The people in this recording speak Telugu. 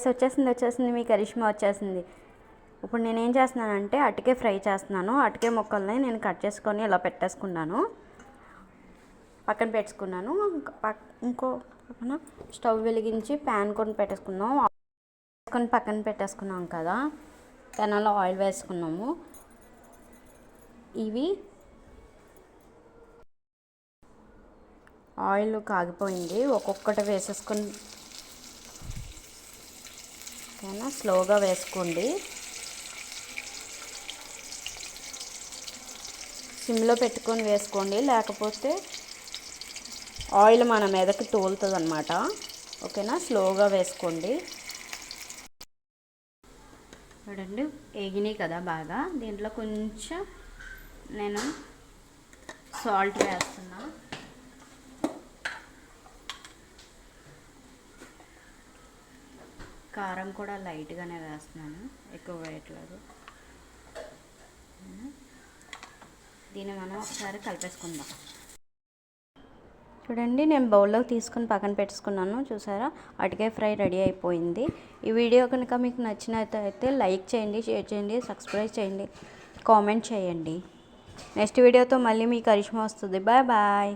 వచ్చేసింది మీ కరిష్మా వచ్చేసింది. ఇప్పుడు నేనేం చేస్తున్నానంటే అటుకే ఫ్రై చేస్తున్నాను. అటుకే ముక్కల్ని నేను కట్ చేసుకొని ఇలా పెట్టేసుకున్నాను, పక్కన పెట్టుకున్నాను. ఇంకో పక్కన స్టవ్ వెలిగించి ప్యాన్ కొని పెట్టేసుకున్నాం. వేసుకొని పక్కన పెట్టేసుకున్నాం కదా, పెనంలో ఆయిల్ వేసుకున్నాము. ఇవి ఆయిల్ కాగిపోయింది, ఒక్కొక్కటి వేసేసుకొని స్లోగా వేసుకోండి. సిమ్లో పెట్టుకొని వేసుకోండి, లేకపోతే ఆయిల్ మన మీదకి తోలుతుంది అన్నమాట. ఓకేనా, స్లోగా వేసుకోండి. చూడండి ఏగినాయి కదా బాగా. దీంట్లో కొంచెం నేను సాల్ట్ వేస్తున్నా. కారం కూడా లైట్గానే వేస్తున్నాను, ఎక్కువ వేయట్లేదు. దీన్ని మనం ఒకసారి కలిపేసుకుందాం. చూడండి నేను బౌల్లోకి తీసుకుని పక్కన పెట్టుకున్నాను. చూసారా, అటుకాయ ఫ్రై రెడీ అయిపోయింది. ఈ వీడియో కనుక మీకు నచ్చినట్లయితే లైక్ చేయండి, షేర్ చేయండి, సబ్స్క్రైబ్ చేయండి, కామెంట్ చేయండి. నెక్స్ట్ వీడియోతో మళ్ళీ మీ కరిష్మా వస్తుంది. Bye bye.